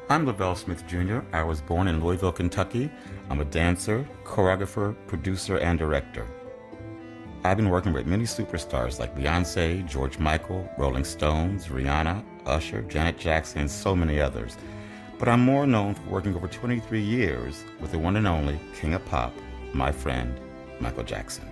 I'm Lavelle Smith Jr. I was born in Louisville, Kentucky. I'm a dancer, choreographer, producer, and director. I've been working with many superstars like Beyonce, George Michael, Rolling Stones, Rihanna, Usher, Janet Jackson, and so many others. But I'm more known for working over 23 years with the one and only King of Pop, my friend, Michael Jackson.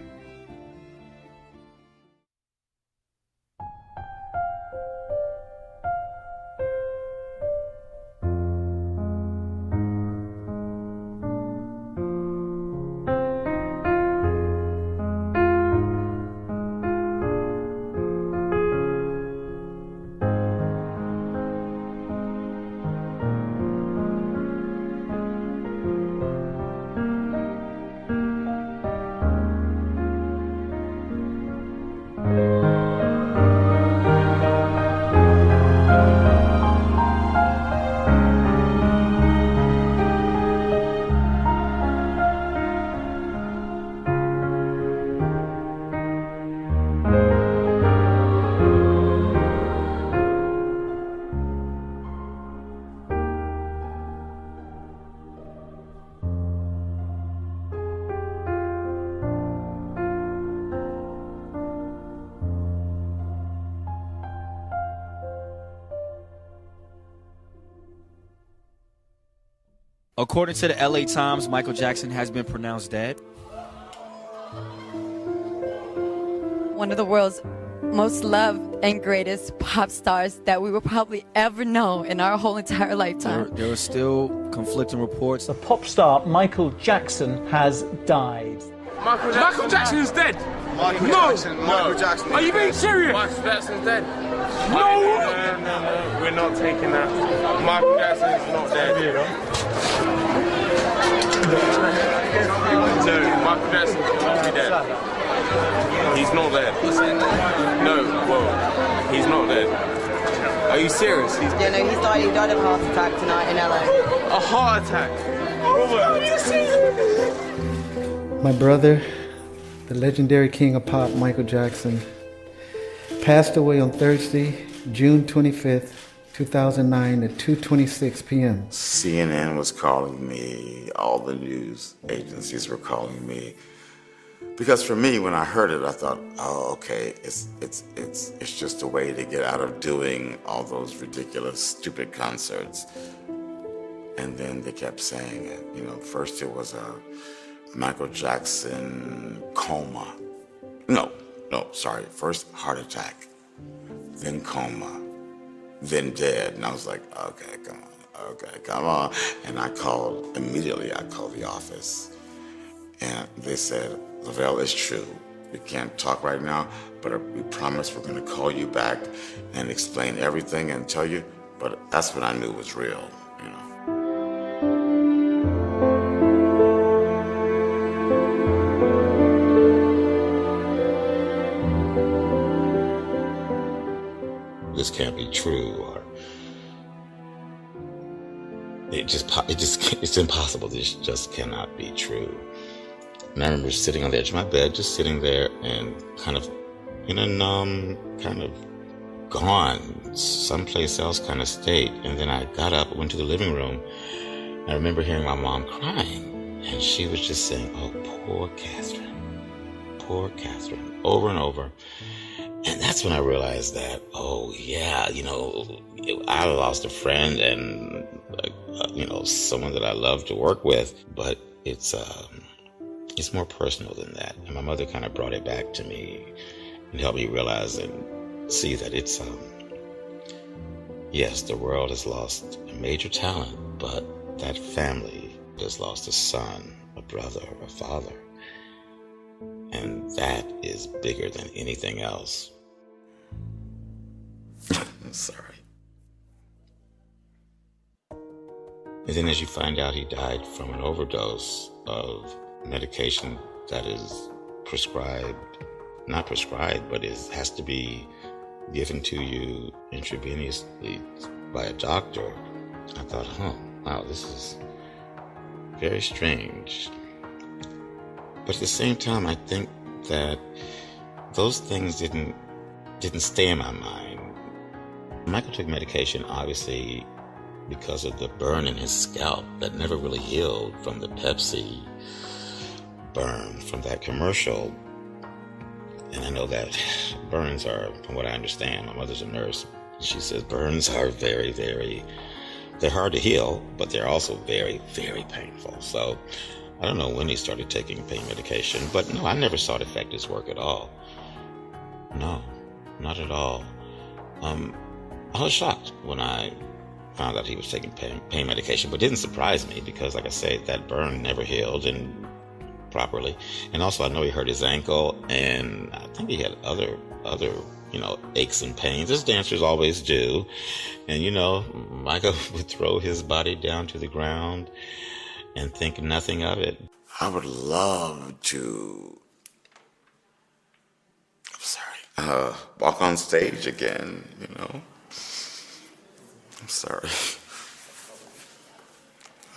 According to the LA Times, Michael Jackson has been pronounced dead. One of the world's most loved and greatest pop stars that we will probably ever know in our whole entire lifetime. There are still conflicting reports. The pop star Michael Jackson has died. Michael Jackson is dead. Michael Jackson. Are you being serious? Michael Jackson's dead. No. We're not taking that. Michael Jackson is not dead. No, Michael Jackson cannot be dead. He's not dead. No, whoa. He's not dead. Are you serious? He died of a heart attack tonight in LA. A heart attack? My brother, the legendary king of pop, Michael Jackson, passed away on Thursday, June 25th, 2009 at 2:26 p.m. CNN was calling me, all the news agencies were calling me. Because for me, when I heard it, I thought, oh, okay, it's just a way to get out of doing all those ridiculous, stupid concerts. And then they kept saying it. You know, first it was a Michael Jackson coma. Sorry. First heart attack, then coma, then dead. And I was like, okay, come on. And I called the office. And they said, Lavelle, it's true. We can't talk right now, but we promise we're going to call you back and explain everything and tell you. But that's when I knew it was real, you know. This can't be true, or it's impossible. This just cannot be true. And I remember sitting on the edge of my bed, just sitting there and kind of in a numb, kind of gone, someplace else kind of state. And then I got up, went to the living room. I remember hearing my mom crying, and she was just saying, oh, poor Catherine, over and over. And that's when I realized that, oh yeah, you know, I lost a friend and, someone that I love to work with, but it's more personal than that. And my mother kind of brought it back to me and helped me realize and see that it's, yes, the world has lost a major talent, but that family has lost a son, a brother, a father. And that is bigger than anything else. Sorry. And then as you find out, he died from an overdose of medication that is not prescribed, but has to be given to you intravenously by a doctor. I thought, wow, this is very strange. But at the same time, I think that those things didn't stay in my mind. Michael took medication, obviously, because of the burn in his scalp that never really healed from the Pepsi burn from that commercial. And I know that burns are, from what I understand, my mother's a nurse. She says burns are very, very, they're hard to heal, but they're also very, very painful. So I don't know when he started taking pain medication, but no, I never saw it affect his work at all. No, not at all. I was shocked when I found out he was taking pain medication, but it didn't surprise me because, like I say, that burn never healed and properly. And also I know he hurt his ankle, and I think he had other aches and pains, as dancers always do. And Michael would throw his body down to the ground and think nothing of it. I would love to, walk on stage again, I'm sorry.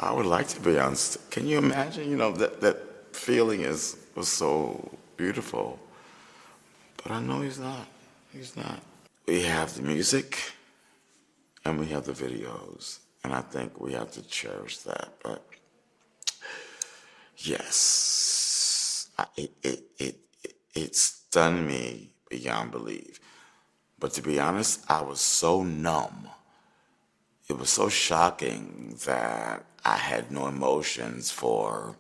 I would like to be on stage. Can you imagine, that feeling was so beautiful. But I know he's not. He's not. We have the music and we have the videos. And I think we have to cherish that. But yes, it stunned me beyond belief. But to be honest, I was so numb. It was so shocking that I had no emotions for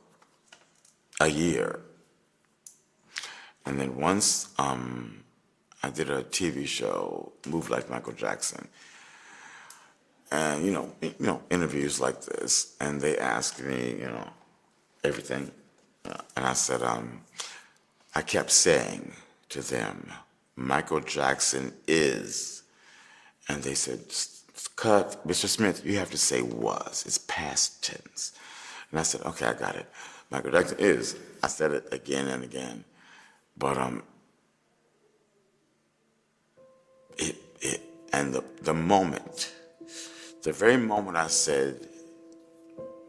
a year. And then once I did a TV show, Move Like Michael Jackson, and interviews like this, and they asked me, everything, and I said, I kept saying to them, Michael Jackson is, and they said, cut, Mr. Smith, you have to say was. It's past tense. And I said, okay, I got it. Michael Jackson is. I said it again and again. But the moment, the very moment I said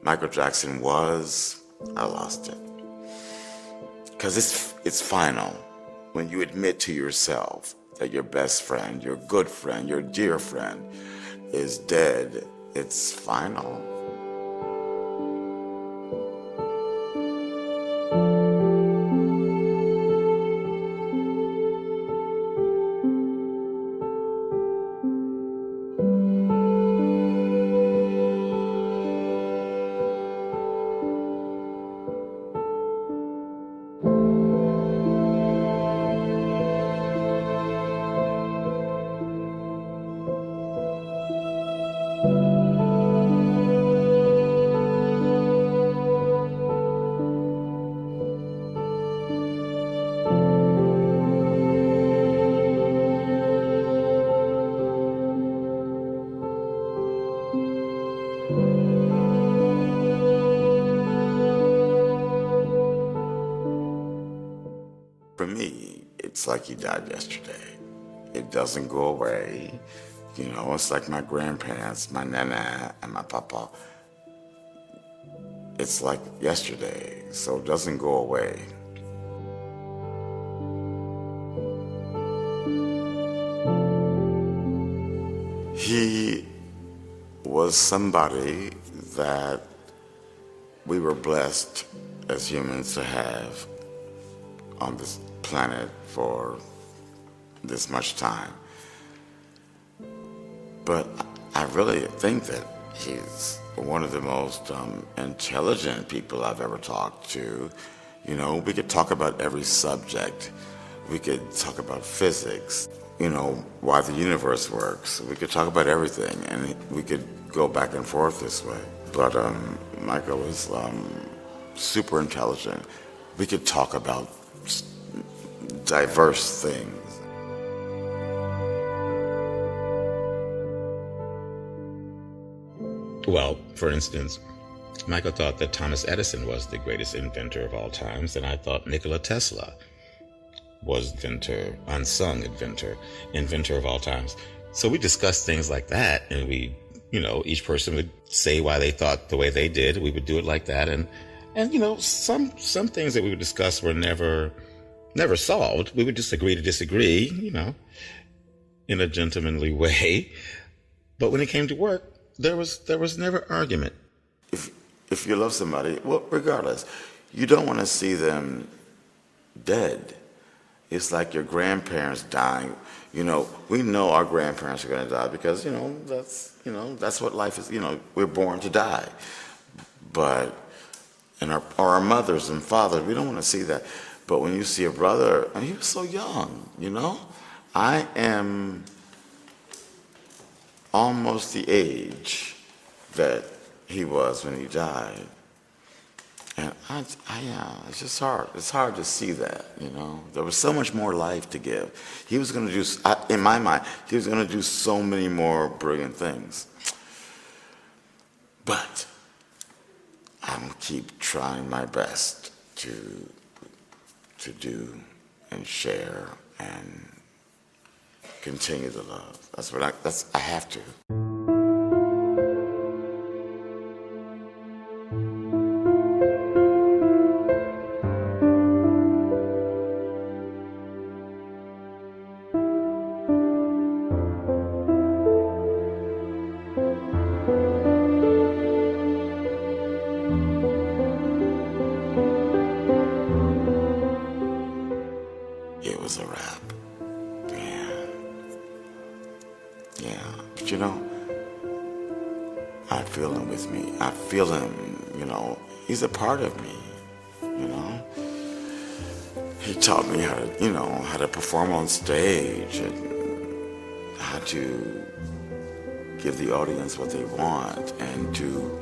Michael Jackson was, I lost it. Because it's final. When you admit to yourself that your best friend, your good friend, your dear friend is dead, it's final. For me, it's like he died yesterday. It doesn't go away. It's like my grandparents, my nana and my papa. It's like yesterday, so it doesn't go away. He was somebody that we were blessed as humans to have on this planet for this much time. But I really think that he's one of the most intelligent people I've ever talked to. We could talk about every subject. We could talk about physics, why the universe works. We could talk about everything, and we could go back and forth this way. But Michael was super intelligent. We could talk about diverse things. Well, for instance, Michael thought that Thomas Edison was the greatest inventor of all times, and I thought Nikola Tesla was unsung inventor of all times. So we discussed things like that, and we, each person would say why they thought the way they did. We would do it like that, and some things that we would discuss were never solved. We would just agree to disagree, in a gentlemanly way. But when it came to work, there was never argument. If you love somebody, well, regardless, you don't want to see them dead. It's like your grandparents dying. You know, we know our grandparents are going to die because that's what life is. You know, we're born to die. But our mothers and fathers, we don't want to see that. But when you see a brother, and he was so young, you know, I am almost the age that he was when he died. And it's just hard. It's hard to see that, you know. There was so much more life to give. He was going to do, in my mind, he was going to do so many more brilliant things. But I'm going to keep trying my best to do and share and continue the love. I have to. It was a wrap. Yeah. But you know, I feel him with me. I feel him, you know, he's a part of me, you know. He taught me how to perform on stage and how to give the audience what they want and to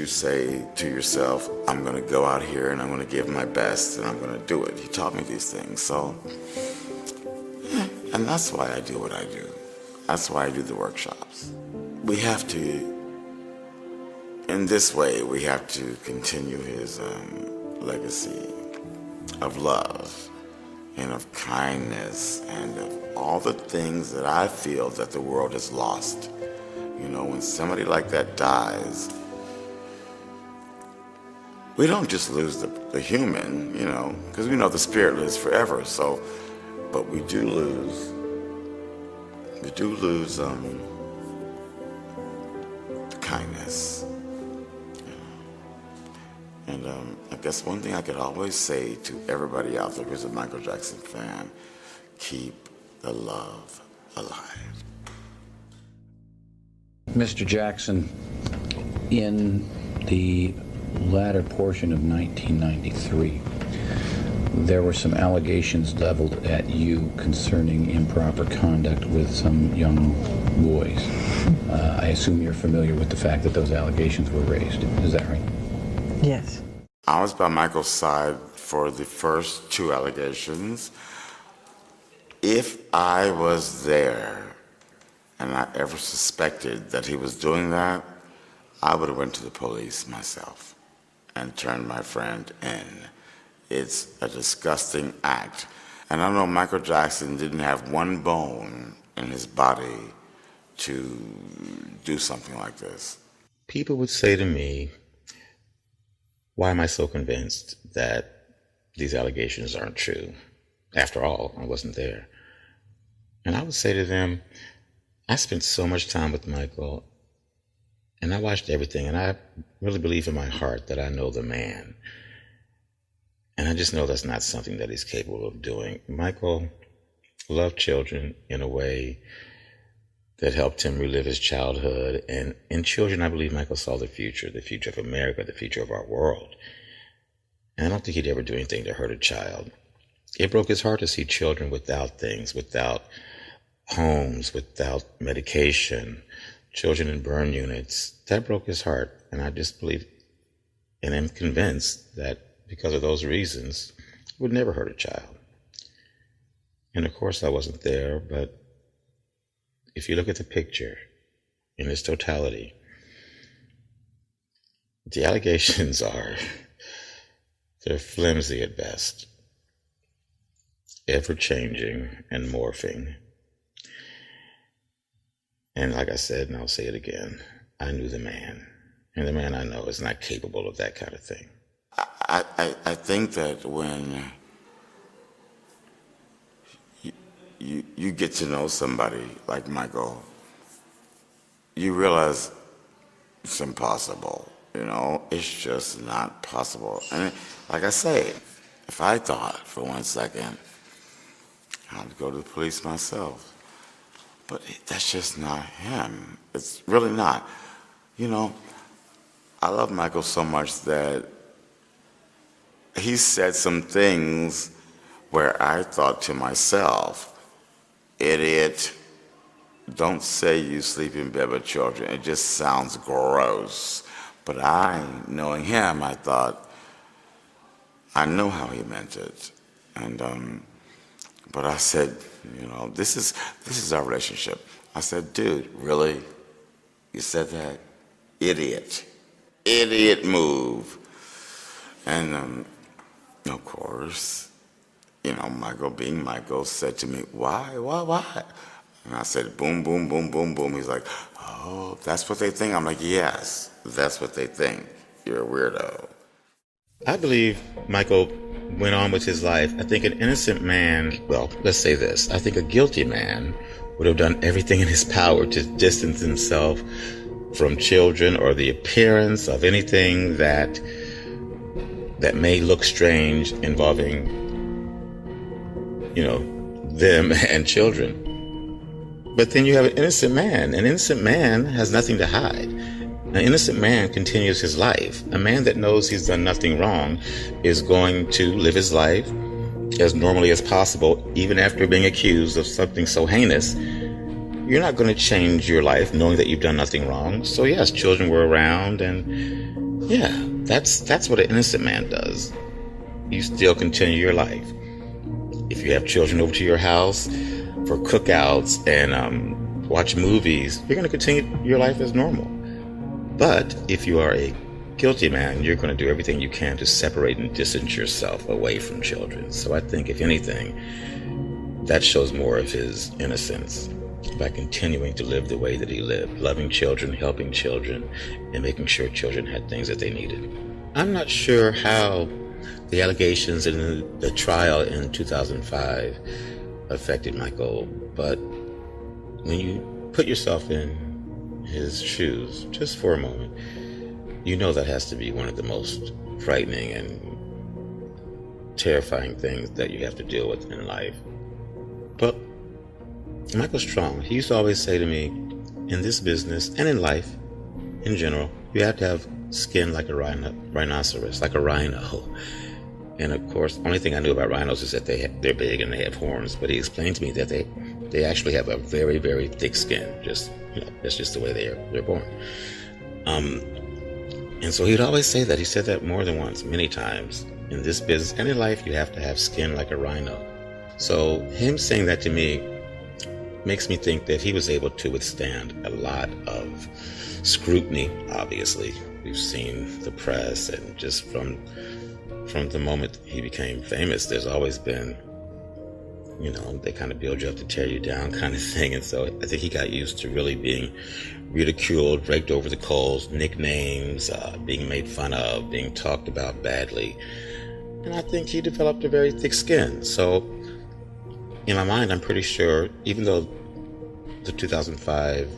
say to yourself, I'm going to go out here and I'm going to give my best and I'm going to do it. He taught me these things. So, and that's why I do what I do. That's why I do the workshops. We have to, in this way, we have to continue his legacy of love and of kindness and of all the things that I feel that the world has lost. You know, when somebody like that dies, we don't just lose the human, you know, because we know the spirit lives forever. So, but we do lose kindness. You know? And I guess one thing I could always say to everybody out there who's a Michael Jackson fan, keep the love alive. Mr. Jackson, in the latter portion of 1993, there were some allegations leveled at you concerning improper conduct with some young boys. I assume you're familiar with the fact that those allegations were raised. Is that right? Yes. I was by Michael's side for the first two allegations. If I was there and I ever suspected that he was doing that, I would have went to the police myself and turned my friend in. It's a disgusting act. And I know Michael Jackson didn't have one bone in his body to do something like this. People would say to me, why am I so convinced that these allegations aren't true? After all, I wasn't there. And I would say to them, I spent so much time with Michael, and I watched everything, and I really believe in my heart that I know the man. And I just know that's not something that he's capable of doing. Michael loved children in a way that helped him relive his childhood. And in children, I believe Michael saw the future of America, the future of our world. And I don't think he'd ever do anything to hurt a child. It broke his heart to see children without things, without homes, without medication, children in burn units. That broke his heart. And I just believe and am convinced that because of those reasons, it would never hurt a child. And of course I wasn't there, but if you look at the picture in its totality, the allegations they're flimsy at best, ever-changing and morphing. And like I said, and I'll say it again, I knew the man, and the man I know is not capable of that kind of thing. I think that when you get to know somebody like Michael, you realize it's impossible. You know, it's just not possible. And like I say, if I thought for 1 second, I'd go to the police myself. But that's just not him. It's really not. You know, I love Michael so much that he said some things where I thought to myself, idiot, don't say you sleep in bed with children. It just sounds gross. But knowing him, I thought, I know how he meant it. And, but I said, you know, this is our relationship. I said, dude, really? You said that? Idiot. Idiot move. And, of course, you know, Michael, being Michael, said to me, why? And I said, boom, boom, boom, boom, boom. He's like, oh, that's what they think? I'm like, yes, that's what they think. You're a weirdo. I believe Michael went on with his life. I think an innocent man, well, let's say this. I think a guilty man would have done everything in his power to distance himself from children or the appearance of anything that may look strange involving, you know, them and children. But then you have an innocent man. An innocent man has nothing to hide. An innocent man continues his life. A man that knows he's done nothing wrong is going to live his life as normally as possible, even after being accused of something so heinous. You're not going to change your life knowing that you've done nothing wrong. So yes, children were around, and yeah, that's what an innocent man does. You still continue your life. If you have children over to your house for cookouts and watch movies, you're going to continue your life as normal. But if you are a guilty man, you're going to do everything you can to separate and distance yourself away from children. So I think, if anything, that shows more of his innocence by continuing to live the way that he lived, loving children, helping children, and making sure children had things that they needed. I'm not sure how the allegations in the trial in 2005 affected Michael, but when you put yourself in his shoes just for a moment, you know that has to be one of the most frightening and terrifying things that you have to deal with in life. But Michael's strong. He used to always say to me, in this business and in life in general, you have to have skin like a rhinoceros, like a rhino. And of course, the only thing I knew about rhinos is that they're big and they have horns. But he explained to me that they actually have a very, very thick skin. Just, you know, that's just the way they're born. And so he'd always say that. He said that more than once, many times. In this business and in life, you have to have skin like a rhino. So him saying that to me makes me think that he was able to withstand a lot of scrutiny, obviously. We've seen the press, and just from the moment he became famous, there's always been, you know, they kind of build you up to tear you down kind of thing. And so I think he got used to really being ridiculed, raked over the coals, nicknames, being made fun of, being talked about badly. And I think he developed a very thick skin. So in my mind, I'm pretty sure, even though the 2005,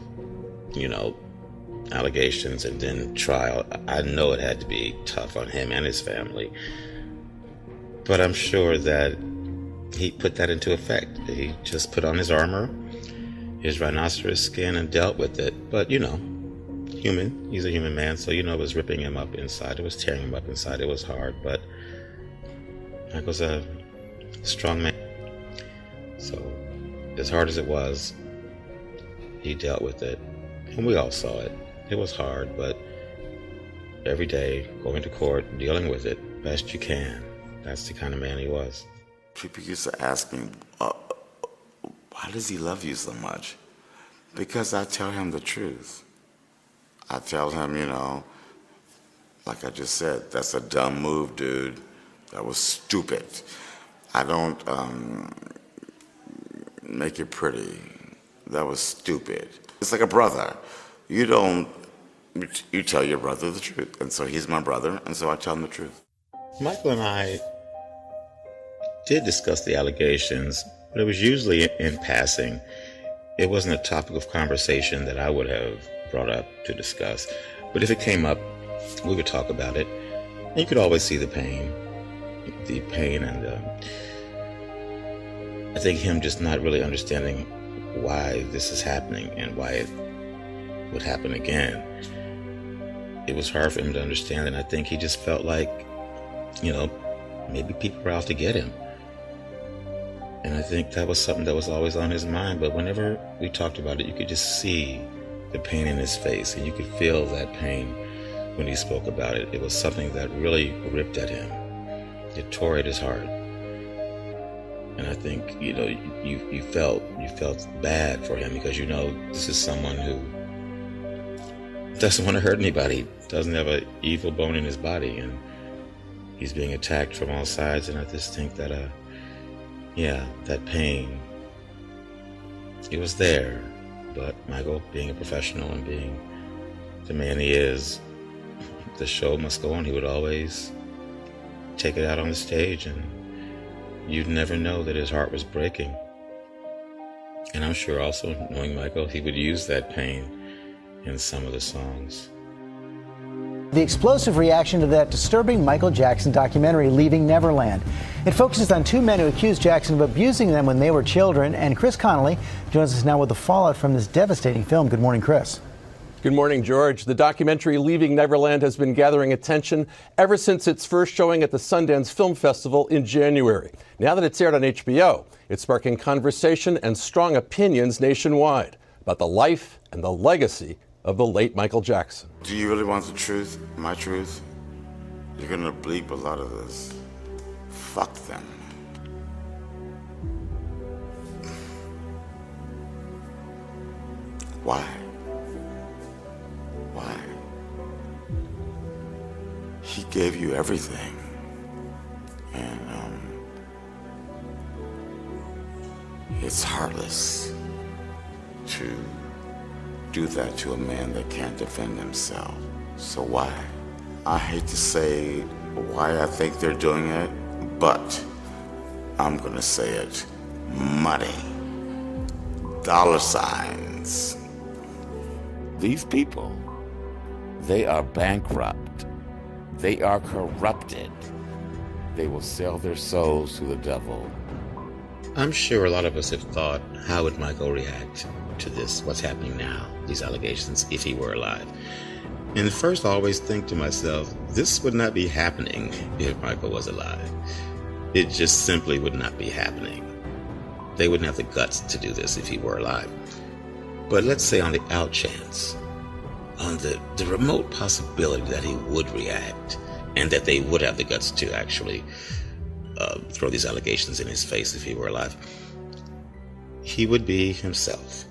you know, allegations and then trial, I know it had to be tough on him and his family. But I'm sure that he put that into effect. He just put on his armor, his rhinoceros skin, and dealt with it. But, you know, human. He's a human man, so, you know, it was ripping him up inside. It was tearing him up inside. It was hard, but Michael's a strong man. So, as hard as it was, he dealt with it. And we all saw it. It was hard, but every day, going to court, dealing with it best you can. That's the kind of man he was. People used to ask me, why does he love you so much? Because I tell him the truth. I tell him, you know, like I just said, that's a dumb move, dude. That was stupid. I don't make it pretty. That was stupid. It's like a brother. You tell your brother the truth. And so he's my brother, and so I tell him the truth. Michael and I did discuss the allegations, but it was usually in passing. It wasn't a topic of conversation that I would have brought up to discuss. But if it came up, we would talk about it. And you could always see the pain and I think him just not really understanding why this is happening and why it would happen again. It was hard for him to understand, and I think he just felt like, maybe people were out to get him. And I think that was something that was always on his mind, but whenever we talked about it, you could just see the pain in his face, and you could feel that pain when he spoke about it. It was something that really ripped at him. It tore at his heart. And I think, you felt bad for him because this is someone who doesn't want to hurt anybody, doesn't have an evil bone in his body, and he's being attacked from all sides. And I just think that, that pain, it was there. But Michael, being a professional and being the man he is, the show must go on. He would always take it out on the stage, and you'd never know that his heart was breaking. And I'm sure also, knowing Michael, he would use that pain in some of the songs. The explosive reaction to that disturbing Michael Jackson documentary, Leaving Neverland. It focuses on two men who accused Jackson of abusing them when they were children. And Chris Connolly joins us now with the fallout from this devastating film. Good morning, Chris. Good morning, George. The documentary Leaving Neverland has been gathering attention ever since its first showing at the Sundance Film Festival in January. Now that it's aired on HBO, it's sparking conversation and strong opinions nationwide about the life and the legacy of the late Michael Jackson. Do you really want the truth, my truth? You're gonna bleep a lot of this. Fuck them. Why? Why? He gave you everything. And it's heartless to do that to a man that can't defend himself. So why? I hate to say why I think they're doing it, but I'm gonna say it. Money. Dollar signs. These people, they are bankrupt. They are corrupted. They will sell their souls to the devil. I'm sure a lot of us have thought, how would Michael react to this, what's happening now, these allegations, if he were alive? And first I always think to myself, this would not be happening if Michael was alive. It just simply would not be happening. They wouldn't have the guts to do this if he were alive. But let's say on the out chance, on the remote possibility that he would react and that they would have the guts to actually throw these allegations in his face if he were alive, he would be himself.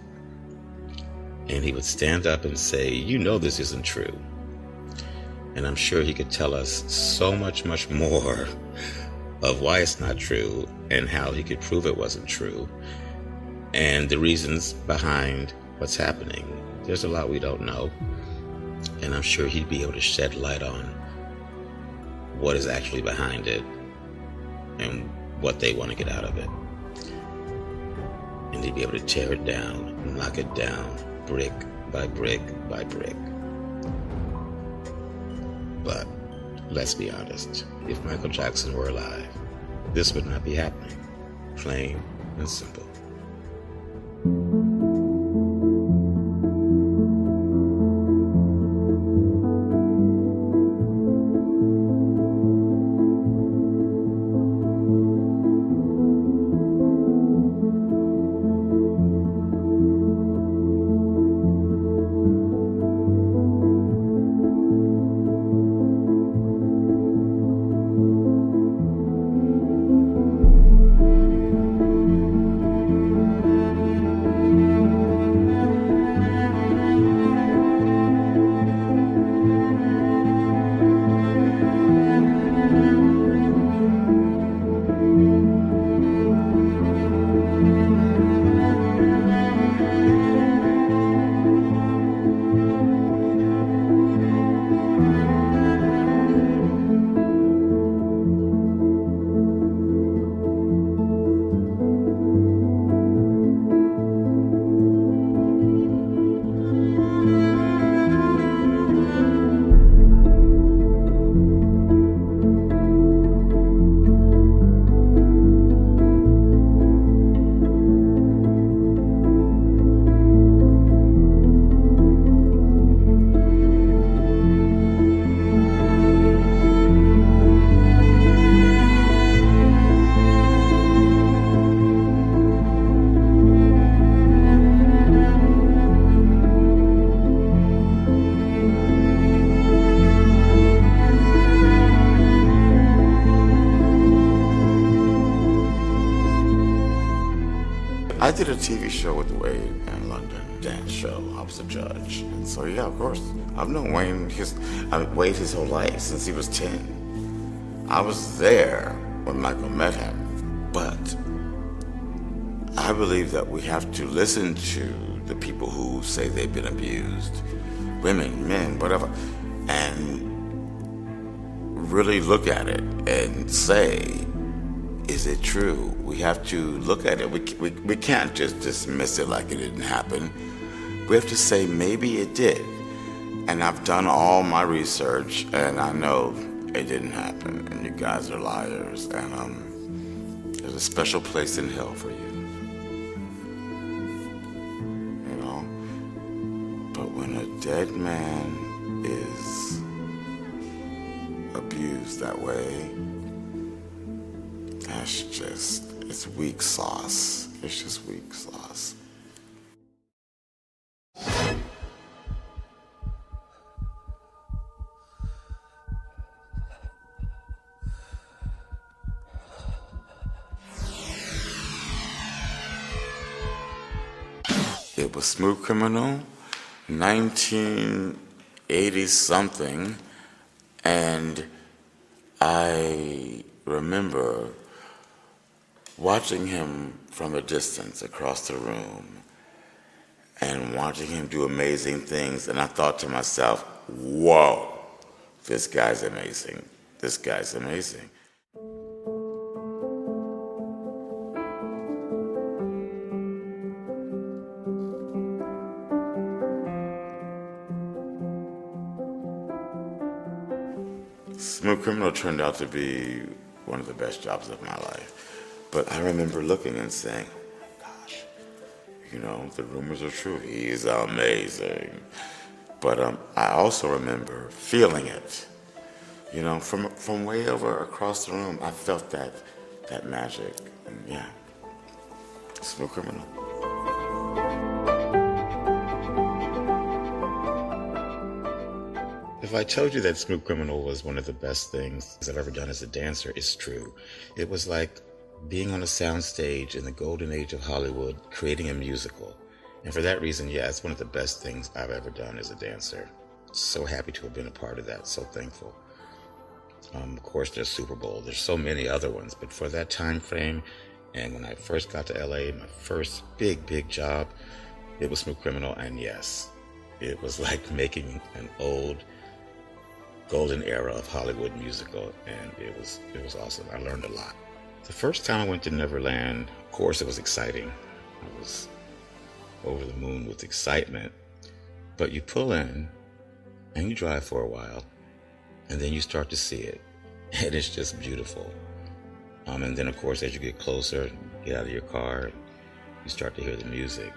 And he would stand up and say, this isn't true. And I'm sure he could tell us so much, much more of why it's not true and how he could prove it wasn't true and the reasons behind what's happening. There's a lot we don't know. And I'm sure he'd be able to shed light on what is actually behind it and what they want to get out of it. And he'd be able to tear it down, knock it down, brick by brick by brick. But let's be honest, if Michael Jackson were alive, this would not be happening. Plain and simple. did a TV show with Wade in London, dance show. I was a judge. And so, yeah, of course, I've known Wade his whole life, since he was 10. I was there when Michael met him. But I believe that we have to listen to the people who say they've been abused, women, men, whatever, and really look at it and say, is it true? We have to look at it. We can't just dismiss it like it didn't happen. We have to say maybe it did. And I've done all my research, and I know it didn't happen. And you guys are liars. And there's a special place in hell for you. You know. But when a dead man is abused that way, that's just, it's weak sauce. It's just weak sauce. It was Smooth Criminal, 1980 something, and I remember watching him from a distance across the room and watching him do amazing things, and I thought to myself, whoa, this guy's amazing. This guy's amazing. Smooth Criminal turned out to be one of the best jobs of my life. But I remember looking and saying, oh my gosh, you know, the rumors are true. He's amazing. But I also remember feeling it. You know, from way over across the room, I felt that magic. And yeah, Smooth Criminal. If I told you that Smooth Criminal was one of the best things I've ever done as a dancer, it's true. It was like being on a soundstage in the golden age of Hollywood, creating a musical. And for that reason, yeah, it's one of the best things I've ever done as a dancer. So happy to have been a part of that, so thankful. Of course, there's Super Bowl, there's so many other ones, but for that time frame, and when I first got to LA, my first big job, it was Smooth Criminal, and yes, it was like making an old golden era of Hollywood musical, and it was awesome. I learned a lot. The first time I went to Neverland, of course, it was exciting. I was over the moon with excitement. But you pull in, and you drive for a while, and then you start to see it, and it's just beautiful. And then, of course, as you get closer, get out of your car, you start to hear the music,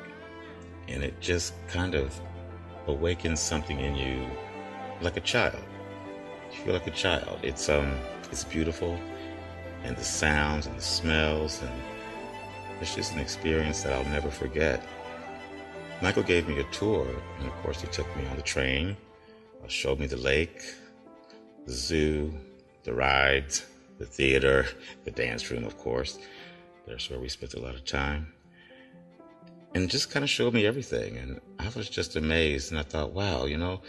and it just kind of awakens something in you, like a child. You feel like a child. It's beautiful. And the sounds and the smells, and it's just an experience that I'll never forget. Michael gave me a tour, and of course he took me on the train, showed me the lake, the zoo, the rides, the theater, the dance room, of course. That's where we spent a lot of time. And just kind of showed me everything, and I was just amazed, and I thought, wow, you know,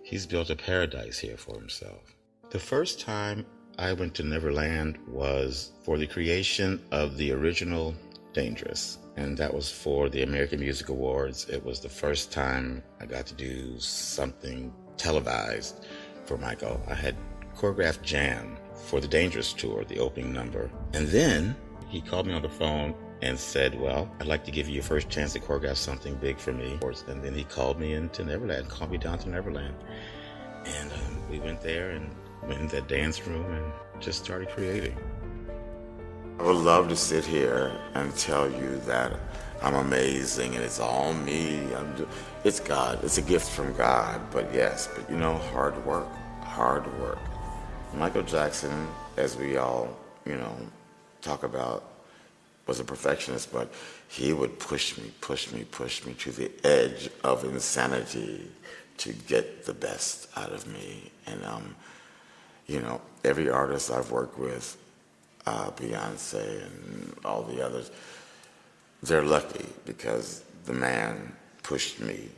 he's built a paradise here for himself. The first time I went to Neverland was for the creation of the original Dangerous, and that was for the American Music Awards. It was the first time I got to do something televised for Michael. I had choreographed Jam for the Dangerous tour, the opening number, and then he called me on the phone and said, well, I'd like to give you your first chance to choreograph something big for me. And then he called me into Neverland, called me down to Neverland, and we went there and went in that dance room and just started creating. I would love to sit here and tell you that I'm amazing and it's all me. It's God. It's a gift from God. But yes, but you know, hard work. Michael Jackson, as we all, you know, talk about, was a perfectionist, but he would push me to the edge of insanity to get the best out of me. And you know, every artist I've worked with, Beyonce and all the others, they're lucky because the man pushed me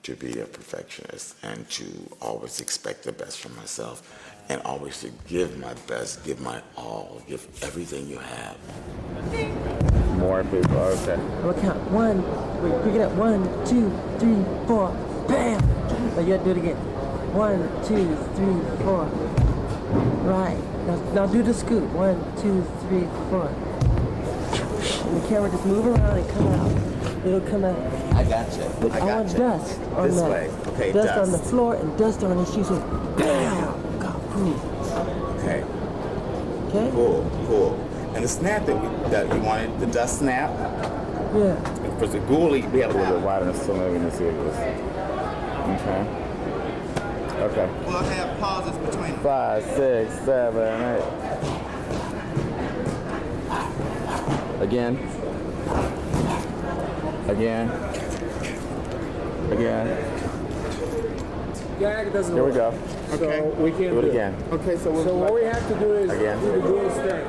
to be a perfectionist and to always expect the best from myself and always to give my best, give my all, give everything you have. More people, okay. We'll count 1, wait, pick it up, 1, 2, 3, 4, bam! Oh, you gotta do it again. 1, 2, 3, 4. Right, now do the scoop. 1, 2, 3, 4. And the camera just move around and come out. It'll come out. I got you. But I want dust on this that. way. Okay, dust on the floor and dust on his shoes. So bam! God, boom. Okay. Okay? Cool. And the snap that you wanted, the dust snap? Yeah. For the ghoulie, we have a little bit wider, so maybe let's see what this. Okay. We'll have pauses between 5, 6, 7, 8. Again. Yeah, it doesn't Here we work. go. Okay. So we can't do it again. Okay, so what we have to do is Again. do the dual thing.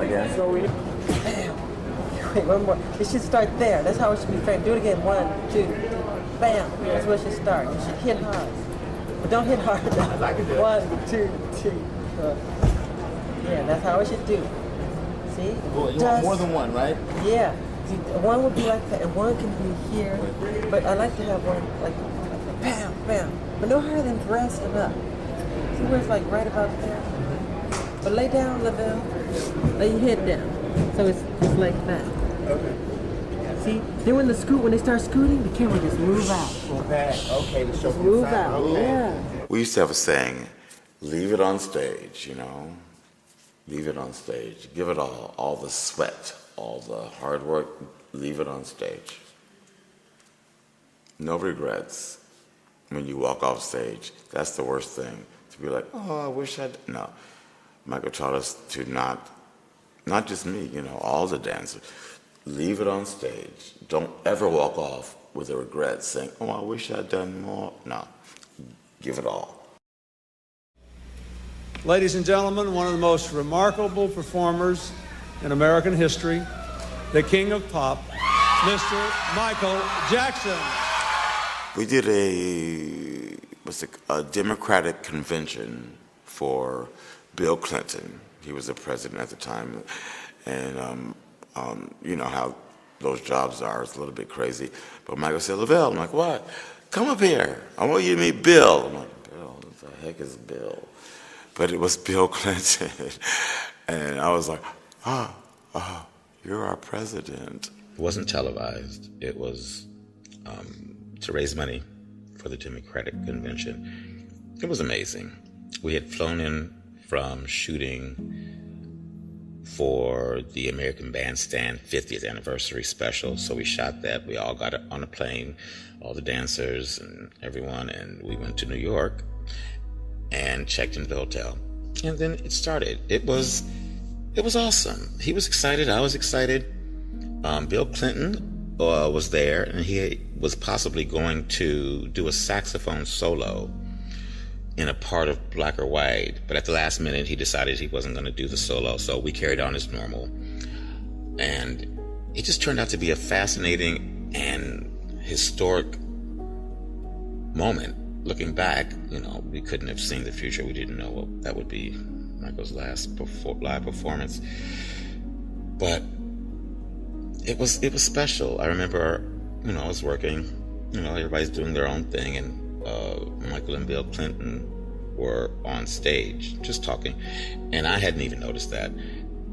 Again. So we. Wait, one more. It should start there. That's how it should be framed. Do it again. 1, 2, bam. That's where it should start. You should hit hard. But don't hit hard. 1, 2, 3, 4. Yeah, that's how it should do. See? Well, you want more than one, right? Yeah. See, one would be like that, and one can be here. But I like to have one like bam, bam. But no higher than breast and up. See where it's like right about there? But lay down, Lavelle. Lay your head down. So it's like that. Okay. See? Then when they start scooting, the camera just move out. Okay, to show Move out, yeah. We used to have a saying, leave it on stage, you know? Leave it on stage. Give it all the sweat, all the hard work, leave it on stage. No regrets when you walk off stage. That's the worst thing, to be like, oh, I wish I'd. No. Michael taught us to not just me, you know, all the dancers. Leave it on stage. Don't ever walk off with a regret saying, oh, I wish I'd done more. No. Give it all. Ladies and gentlemen, one of the most remarkable performers in American history, the king of pop, Mr. Michael Jackson. We did a Democratic convention for Bill Clinton. He was the president at the time. And you know how those jobs are, it's a little bit crazy. But Michael said, Lavelle, I'm like, what? Come up here. I want you to meet Bill. I'm like, Bill, what the heck is Bill? But it was Bill Clinton. And I was like, oh, you're our president. It wasn't televised. It was to raise money for the Democratic Convention. It was amazing. We had flown in from shooting for the American Bandstand 50th anniversary special. So we shot that. We all got on a plane, all the dancers and everyone, and we went to New York and checked into the hotel. And then it started. It was awesome. He was excited. I was excited. Bill Clinton was there, and he was possibly going to do a saxophone solo in a part of Black or White, but at the last minute he decided he wasn't going to do the solo, so we carried on as normal. And it just turned out to be a fascinating and historic moment. Looking back, you know, we couldn't have seen the future. We didn't know what that would be Michael's last live performance. But it was special. I remember, you know, I was working, you know, everybody's doing their own thing, and Michael and Bill Clinton were on stage just talking, and I hadn't even noticed that.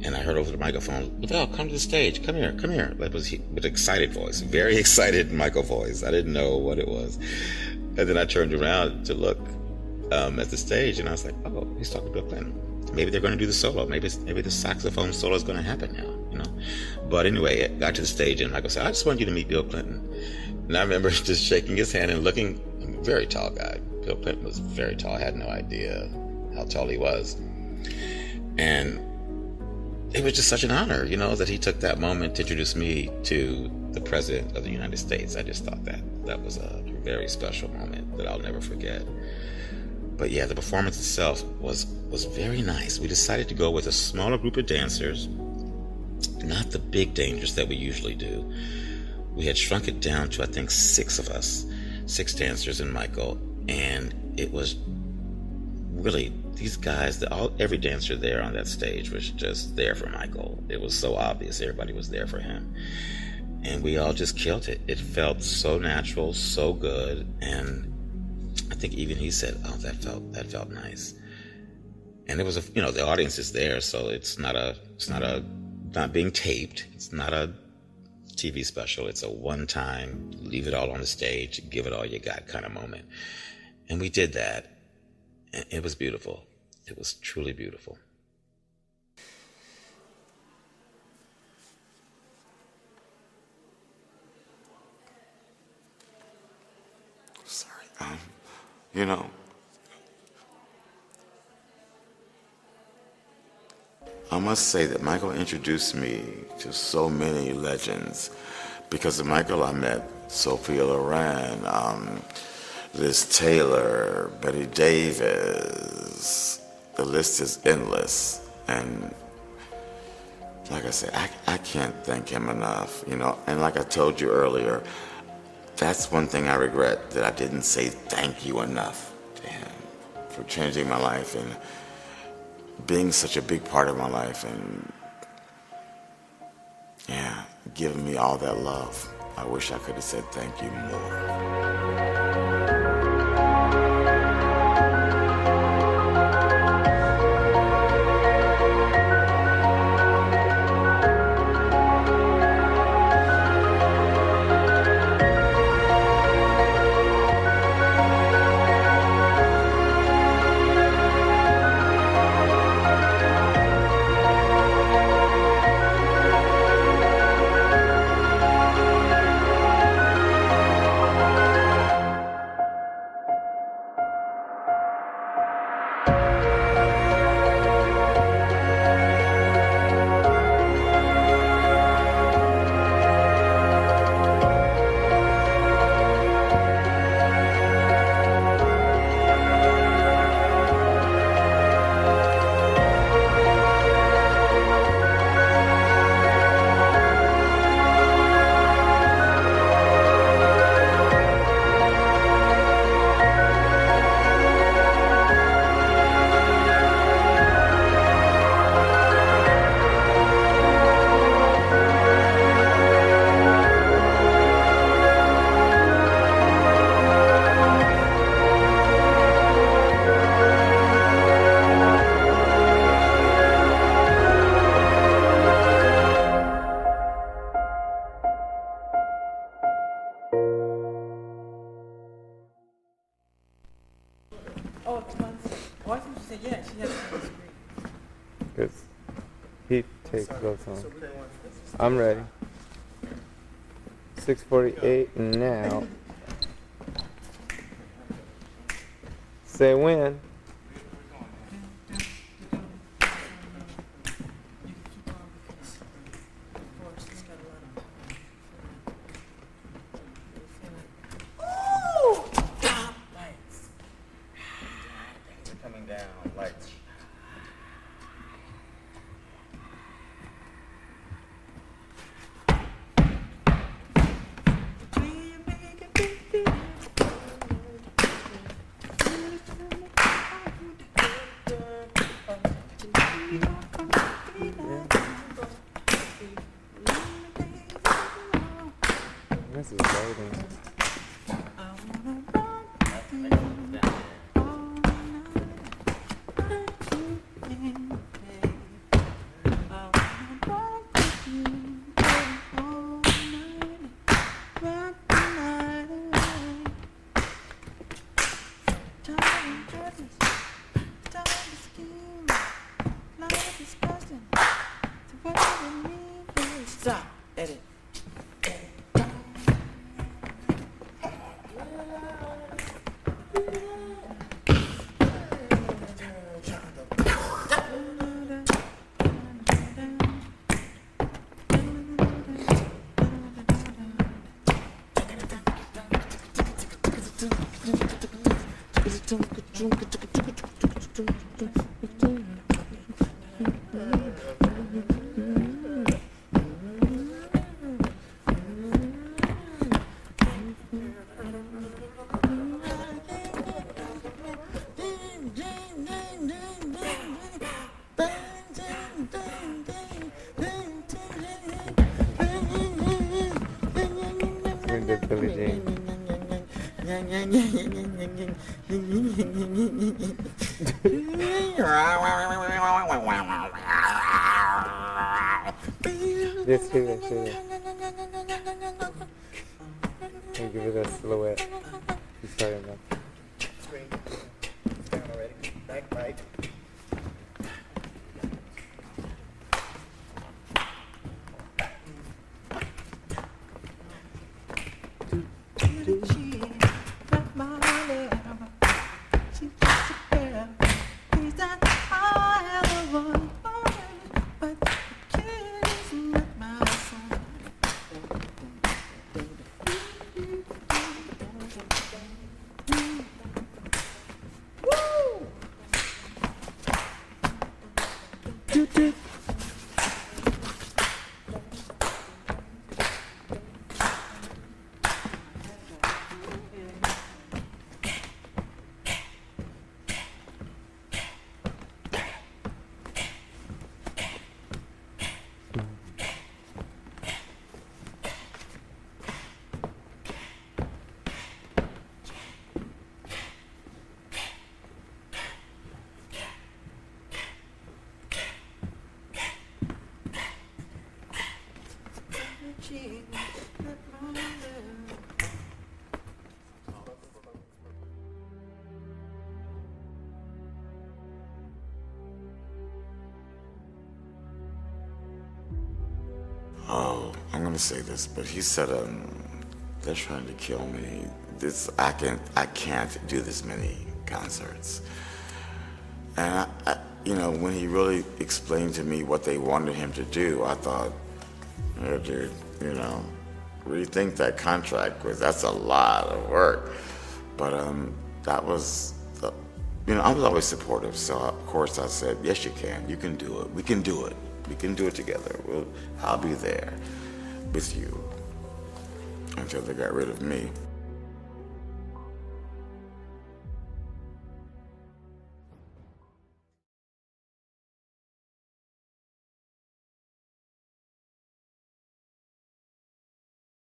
And I heard over the microphone, Lavelle, come to the stage, come here. That was with an excited voice, very excited Michael voice. I didn't know what it was. And then I turned around to look at the stage, and I was like, oh, he's talking to Bill Clinton. Maybe they're going to do the solo. Maybe the saxophone solo is going to happen now, you know. But anyway, I got to the stage, and Michael said, I just want you to meet Bill Clinton. And I remember just shaking his hand and looking. I'm a very tall guy. Bill Clinton was very tall. I had no idea how tall he was. And it was just such an honor, you know, that he took that moment to introduce me to the President of the United States. I just thought that was a very special moment that I'll never forget. But yeah, the performance itself was very nice. We decided to go with a smaller group of dancers. not the big dangers that we usually do. We had shrunk it down to, I think, 6 of us, 6 dancers and Michael, and it was really, these guys, every dancer there on that stage was just there for Michael. It was so obvious everybody was there for him. And we all just killed it. It felt so natural, so good, and I think even he said, "Oh, that felt nice." And it was the audience is there, so it's not being taped. It's not a TV special. It's a one-time, leave it all on the stage, give it all you got kind of moment. And we did that. And it was beautiful. It was truly beautiful. Sorry. I must say that Michael introduced me to so many legends. Because of Michael, I met Sophia Loren, Liz Taylor, Betty Davis. The list is endless. And like I said, I can't thank him enough, And like I told you earlier, that's one thing I regret, that I didn't say thank you enough to him for changing my life and being such a big part of my life and, giving me all that love. I wish I could have said thank you more. Because he takes those on. I'm ready. 6:48 now. Say when. This is loading. Stop. Edit. Yes, here. I'll give it a silhouette. He's talking about. Screen. It's down already. Back right. Oh, I'm gonna say this, but he said, they're trying to kill me. I can't do this many concerts. And when he really explained to me what they wanted him to do, I thought, oh, dude, rethink that contract, because that's a lot of work. But that was, I was always supportive, so of course I said, yes, you can do it, we can do it. We can do it together. I'll be there with you until they got rid of me.